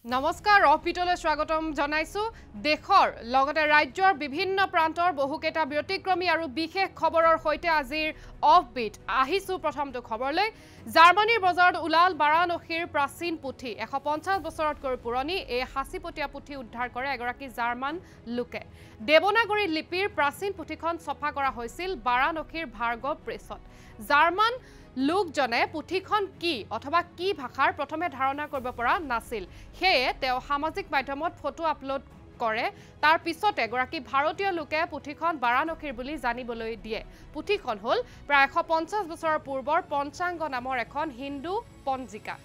নমস্কাৰ অফবিটলৈ স্বাগতম জনাইছো দেশৰ লগতে ৰাজ্যৰ বিভিন্ন প্ৰান্তৰ বহুকেইটা ব্যতিক্ৰমী আৰু বিশেষ খবৰৰ সৈতে আজিৰ অফবিট আহিছো প্ৰথমটো খবৰলৈ জাৰ্মানীৰ বজাৰত উলাল বাৰাণসীৰ প্ৰাচীন পুথি 150 বছৰতকৈ পুৰণি এই হাসিপটীয়া পুথি উদ্ধাৰ কৰে এগৰাকী জাৰ্মান লোকে দেৱনাগৰী লিপিৰ প্ৰাচীন পুথিখন ছফা কৰা হৈছিল বাৰাণসীৰ ভাৰ্গৱ প্ৰেছত জাৰ্মান লোকজনে পুথিখন কি অথবা কি ভাষাৰ প্ৰথমে ধাৰণা কৰিব পৰা নাছিল হেয়ে তেও সামাজিক মাধ্যমত ফটো আপলোড কৰে তাৰ পিছতে এগৰাকী ভাৰতীয় লোকে পুথিখন বাৰাণসীৰ বুলি জানিবলৈ দিয়ে পুথিখন হল প্ৰায় 150 বছৰৰ পূৰ্বৰ পঞ্চাংগ নামৰ এখন হিন্দু পঞ্জিকা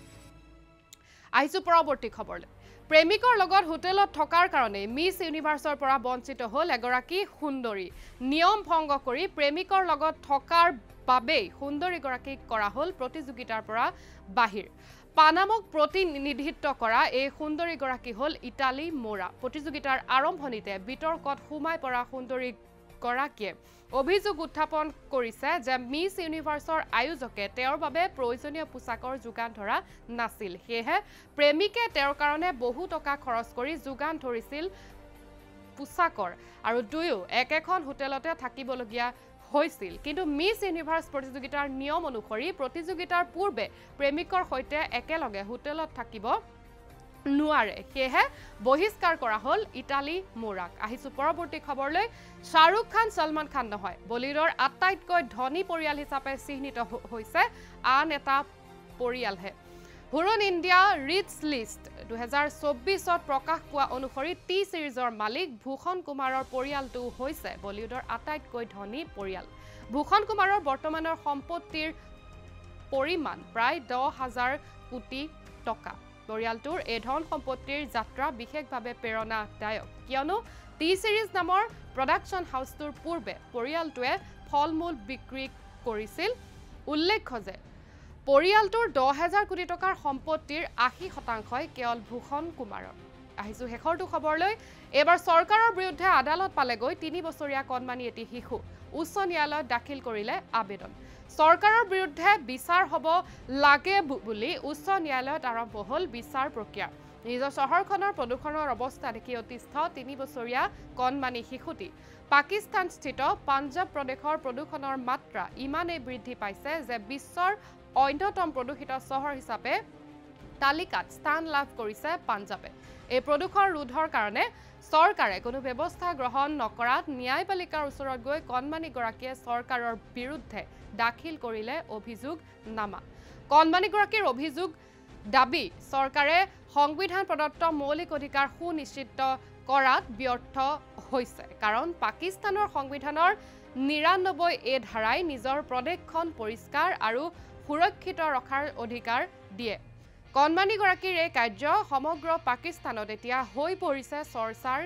আহিছো পৰৱৰ্তী খবৰলৈ প্ৰেমিকৰ লগত হোটেলত থকাৰ কাৰণে মিছ ইউনিভাৰ্সৰ পৰা বঞ্চিত হল এগৰাকী সুন্দৰী নিয়ম ভংগ কৰি প্ৰেমিকৰ লগত থকাৰ বাবে সুন্দৰী গৰাকীক কৰা হল প্ৰতিযোগিতাৰ পৰা বাহিৰ পানামক প্ৰতিনিধিত্ব কৰা এই সুন্দৰী গৰাকী হল ইটালী মোৰা প্ৰতিযোগিতাৰ আৰম্ভণিতে বিতৰ্কত সোমাই পৰা সুন্দৰী গৰাকীয়ে অভিযোগ উত্থাপন কৰিছে যে মিছ ইউনিভাৰ্সৰ আয়োজকে তেওঁৰ বাবে প্ৰয়োজনীয় পোছাকৰ যোগান ধৰা নাছিল হেহে প্ৰেমিকে তেওঁৰ কাৰণে বহু টকা খৰচ কৰি যোগান ধৰিছিল পোছাকৰ আৰু দুয়ো একেখন হোটেলতে থাকিবলগীয়া হৈছিল কিন্তু মিছ ইউনিভাৰ্স প্ৰতিযোগিতাৰ নিয়ম অনুসৰি প্ৰতিযোগিতাৰ পূৰ্বে প্ৰেমিকৰ সৈতে একেলগে হোটেলত থাকিব নোৱাৰে হেহে বহিষ্কাৰ কৰা হল ইটালী মোৰাক আহিছো পৰৱৰ্তী খবৰলৈ শাহৰুখ খান সলমান খান নহয় বলিউডৰ আটাইতকৈ ধনী পৰিয়াল হিচাপে চিহ্নিত হৈছে আন এটা পৰিয়ালহে হুৰুন ইণ্ডিয়া ৰিচ লিষ্ট 2024ত প্ৰকাশ পোৱা অনুসৰি টি সিৰিজৰ মালিক ভূষণ কুমাৰৰ পৰিয়ালটো হৈছে বলিউডৰ আটাইতকৈ ধনী পৰিয়াল ভূষণ কুমাৰৰ বৰ্তমানৰ সম্পত্তিৰ পৰিমাণ প্ৰায় 10,000 কোটি টকা পৰিয়ালটোৰ এই ধন সম্পত্তিৰ যাত্ৰা বিশেষভাৱে প্ৰেৰণাদায়ক কিয়নো টি সিৰিজ নামৰ প্ৰডাকশ্যন হাউচটোৰ পূৰ্বে পৰিয়ালটোৱে ফলমূল বিক্ৰী কৰিছিল উল্লেখ্য যে পৰিয়ালটোৰ 10,000 কোটি টকাৰ সম্পত্তিৰ 80% কেৱল ভূষণ কুমাৰৰ আহিছো শেষৰটো খবৰলৈ এবাৰ চৰকাৰৰ বিৰুদ্ধে আদালত পালেগৈ 3 বছৰীয়া কণমানি এটি শিশু উচ্চ ন্যায়ালয়ত দাখিল কৰিলে আবেদন চৰকাৰৰ বিৰুদ্ধে বিচাৰ হ'ব লাগে বুলি উচ্চ ন্যায়ালয়ত আৰম্ভ হ'ল বিচাৰ প্ৰক্ৰিয়া নিজৰ চহৰখনৰ প্ৰদূষণৰ অৱস্থা দেখি অতিষ্ঠ 3 বছৰীয়া কণমানি শিশুটি পাকিস্তানস্থিত পাঞ্জাব প্ৰদেশৰ প্ৰদূষণৰ মাত্ৰা ইমানেই বৃদ্ধি পাইছে যে বিশ্বৰ অন্যতম প্ৰদূষিত চহৰ হিচাপে তালিকাত স্থান লাভ কৰিছে পাঞ্জাবে এই প্ৰদূষণ ৰোধৰ কাৰণে চৰকাৰে কোনো ব্যৱস্থা গ্ৰহণ নকৰাত ন্যায়পালিকাৰ ওচৰত গৈ কণমানি গৰাকীয়ে চৰকাৰৰ বিৰুদ্ধে দাখিল কৰিলে অভিযোগ নামা কণমানি গৰাকীৰ অভিযোগ দাবী চৰকাৰে সংবিধান প্ৰদত্ত মৌলিক অধিকাৰ সুনিশ্চিত কৰাত ব্যৰ্থ হৈছে কাৰণ পাকিস্তানৰ সংবিধানৰ 99 ধাৰাই নিজৰ প্ৰদেশখন পৰিষ্কাৰ আৰু সুৰক্ষিত ৰখাৰ অধিকাৰ দিয়ে কণমানি গৰাকীৰ এই কাৰ্য সমগ্ৰ পাকিস্তানত এতিয়া হৈ পৰিছে চৰ্চাৰ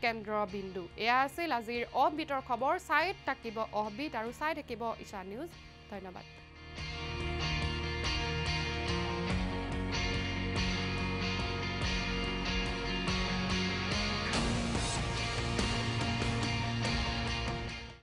কেন্দ্ৰবিন্দু এয়া আছিল আজিৰ অফবিটৰ খবৰ চাই থাকিব অফবিট আৰু চাই থাকিব ঈশা নিউজ ধন্যবাদ